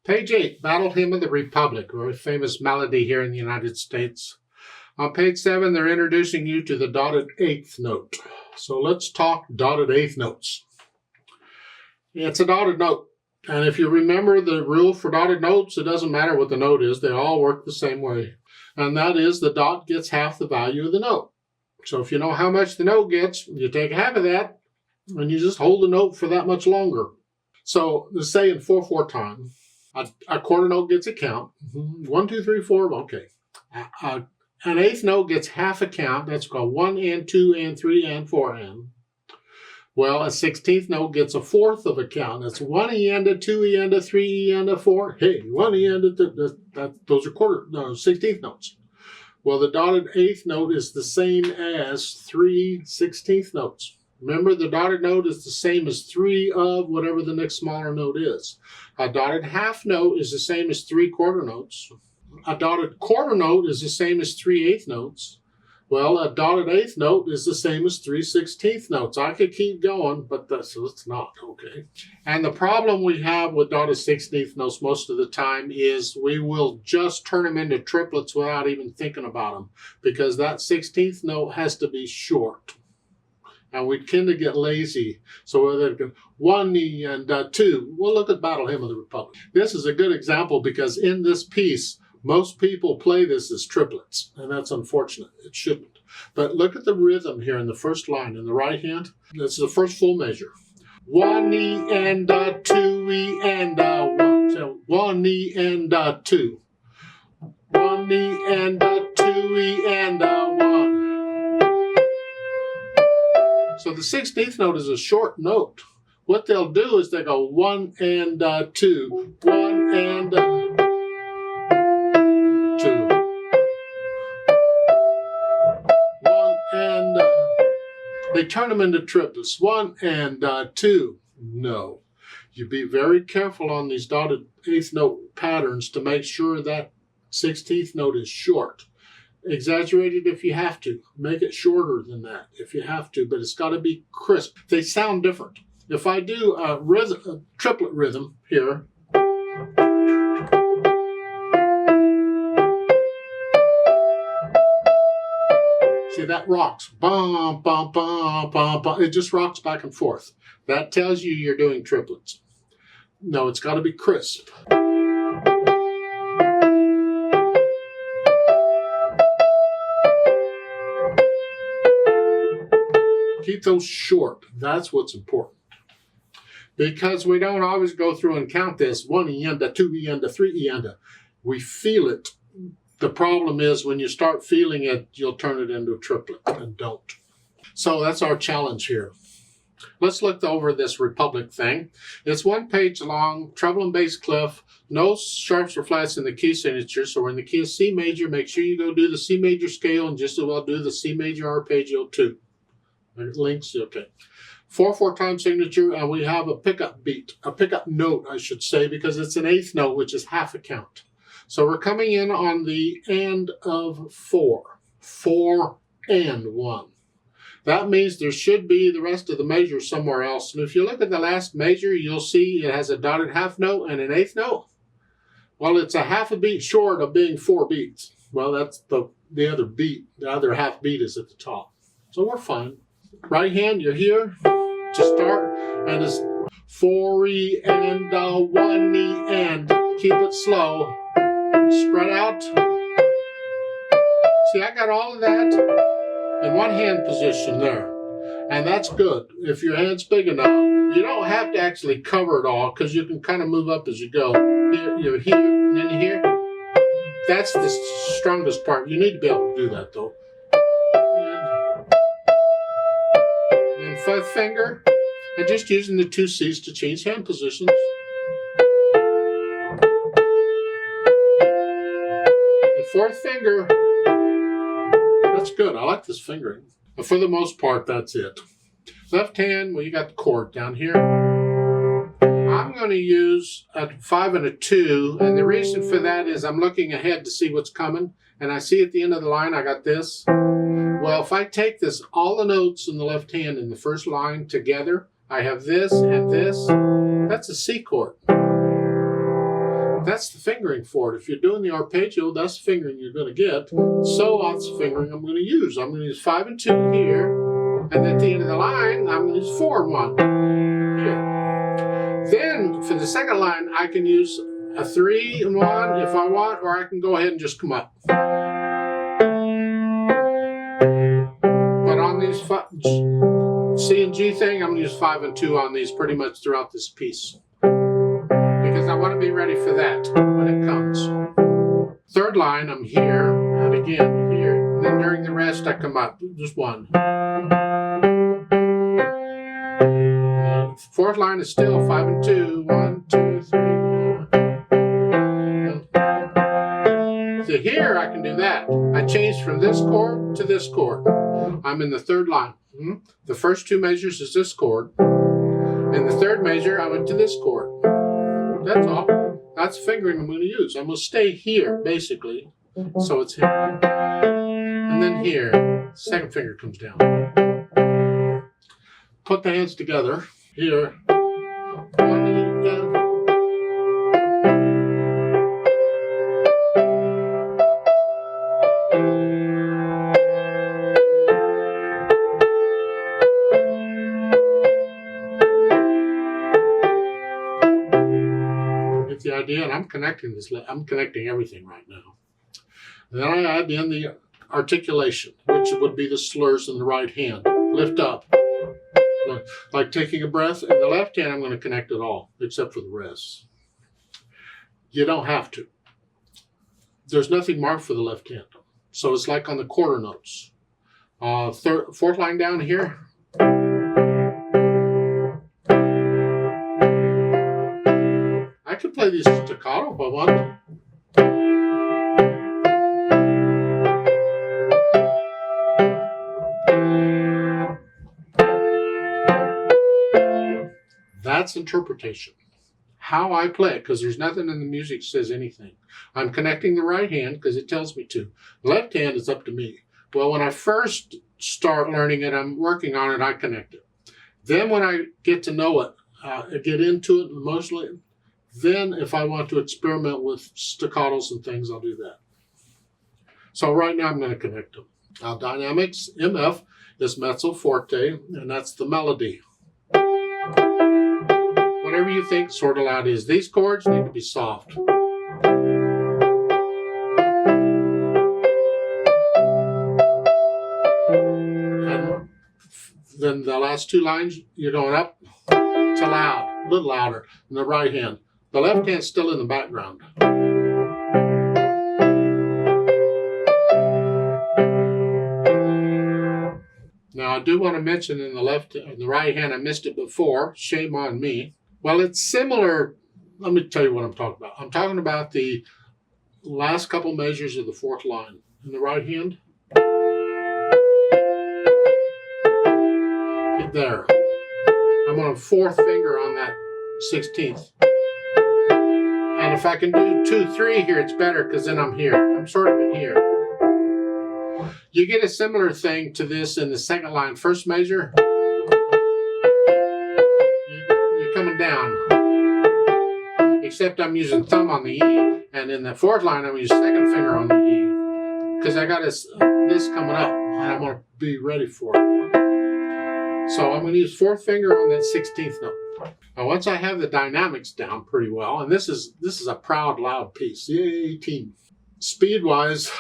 Page 8, Battle Hymn of the Republic, a famous melody here in the United States. On page 7, they're introducing you to the dotted eighth note. So let's talk dotted eighth notes. It's a dotted note. And if you remember the rule for dotted notes, it doesn't matter what the note is. They all work the same way. And that is the dot gets half the value of the note. So if you know how much the note gets, you take half of that, and you just hold the note for that much longer. So let's say in 4/4 time, a quarter note gets a count. 1, 2, 3, 4, okay. An eighth note gets half a count. That's called 1 and 2 and 3 and 4 and. Well, a 16th note gets a fourth of a count. That's 1 e and a 2 e and a 3 e and a 4. Hey, 1 e and a those are 16th notes. Well, the dotted eighth note is the same as 3 16th notes. Remember, the dotted note is the same as 3 of whatever the next smaller note is. A dotted half note is the same as 3 quarter notes. A dotted quarter note is the same as 3 eighth notes. Well, a dotted eighth note is the same as 3 16th notes. I could keep going, but it's not, okay? And the problem we have with dotted 16th notes most of the time is we will just turn them into triplets without even thinking about them, because that 16th note has to be short. And we tend to get lazy. So whether it 1 e and 2, we'll look at Battle Hymn of the Republic. This is a good example because in this piece, most people play this as triplets, and that's unfortunate. It shouldn't. But look at the rhythm here in the first line in the right hand. This is the first full measure. 1 e and 2 e and 1. So 1 e and 2. 1 e and 2 e and 1. So the 16th note is a short note. What they'll do is they go 1 and 2, 1 and 2. They turn them into triplets. 1 and 2. No. You be very careful on these dotted eighth note patterns to make sure that 16th note is short. Exaggerate it if you have to. Make it shorter than that if you have to, but it's got to be crisp. They sound different. If I do a triplet rhythm here, see, that rocks. Bum, bum, bum, bum, bum. It just rocks back and forth. That tells you you're doing triplets. No, it's got to be crisp. Keep those short. That's what's important. Because we don't always go through and count this 1 e and 2 e and 3 e and. We feel it. The problem is when you start feeling it, you'll turn it into a triplet, and don't. So that's our challenge here. Let's look over this Republic thing. It's 1 page long, treble and bass clef, no sharps or flats in the key signature. So we're in the key of C major. Make sure you go do the C major scale and just as well do the C major arpeggio too. Links, okay. 4/4 time signature, and we have a pickup beat, a pickup note, I should say, because it's an eighth note, which is half a count. So we're coming in on the and of 4. 4 and 1. That means there should be the rest of the measure somewhere else. And if you look at the last measure, you'll see it has a dotted half note and an eighth note. Well, it's a half a beat short of being 4 beats. Well, that's the other beat. The other half beat is at the top. So we're fine. Right hand, you're here to start, and it's 4 e and 1 e and. Keep it slow. Spread out. See, I got all of that in one hand position there, and that's good. If your hand's big enough, you don't have to actually cover it all because you can kind of move up as you go. Here, you're here, and then here. That's the strongest part. You need to be able to do that though. And fifth finger, and just using the 2 C's to change hand positions. The 4th finger, that's good. I like this fingering. But for the most part, that's it. Left hand, well, you got the chord down here. I'm going to use a 5 and a 2, and the reason for that is I'm looking ahead to see what's coming, and I see at the end of the line I got this. Well, if I take this, all the notes in the left hand in the first line together, I have this and this. That's a C chord. That's the fingering for it. If you're doing the arpeggio, that's the fingering you're going to get. So that's the fingering I'm going to use. I'm going to use 5 and 2 here, and at the end of the line, I'm going to use 4 and 1 here. Then for the second line, I can use a 3 and 1 if I want, or I can go ahead and just come up. But on these C and G thing, I'm going to use 5 and 2 on these pretty much throughout this piece, because I want to be ready for that when it comes. Third line, I'm here, and again here. And then during the rest, I come up, just 1. Fourth line is still 5 and 2, 1, 2, 3. So here I can do that. I change from this chord to this chord. I'm in the third line. The first 2 measures is this chord. And the third measure, I went to this chord. That's all. That's the fingering I'm going to use. I'm going to stay here, basically. So it's here. And then here. Second finger comes down. Put the hands together. Here. 1 again. The idea, and I'm connecting everything right now. And then I add in the articulation, which would be the slurs in the right hand. Lift up, like taking a breath. In the left hand, I'm going to connect it all, except for the rest. You don't have to. There's nothing marked for the left hand. So it's like on the quarter notes. Fourth line down here. I could play these staccato if I want. That's interpretation. How I play it, because there's nothing in the music that says anything. I'm connecting the right hand because it tells me to. The left hand is up to me. Well, when I first start learning it, I'm working on it, I connect it. Then when I get to know it, get into it emotionally, then if I want to experiment with staccatos and things, I'll do that. So right now I'm going to connect them. Now dynamics, MF is mezzo forte, and that's the melody. Whatever you think sort of loud is. These chords need to be soft. And then the last 2 lines, you're going up to loud, a little louder in the right hand. The left hand's still in the background. Now I do want to mention in the right hand, I missed it before. Shame on me. Well, it's similar. Let me tell you what I'm talking about. I'm talking about the last couple measures of the 4th line. In the right hand. There. I'm on a 4th finger on that 16th. And if I can do 2, 3 here, it's better because then I'm here. I'm sort of in here. You get a similar thing to this in the second line. First measure, you're coming down. Except I'm using thumb on the E. And in the 4th line, I'm using second finger on the E. Because I got this coming up. And I want to be ready for it. So I'm going to use 4th finger on that 16th note. Now, once I have the dynamics down pretty well, and this is a proud, loud piece, yay, team. Speed-wise,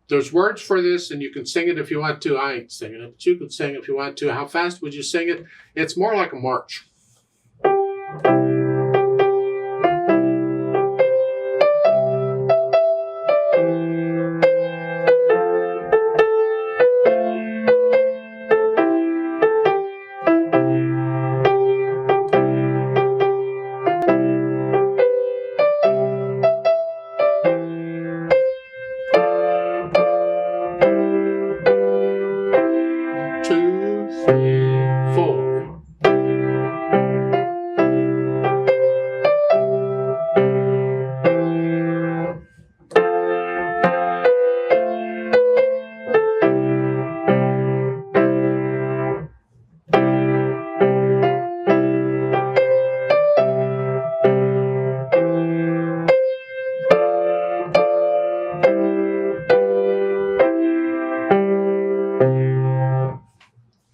there's words for this, and you can sing it if you want to. I ain't singing it, but you can sing it if you want to. How fast would you sing it? It's more like a march.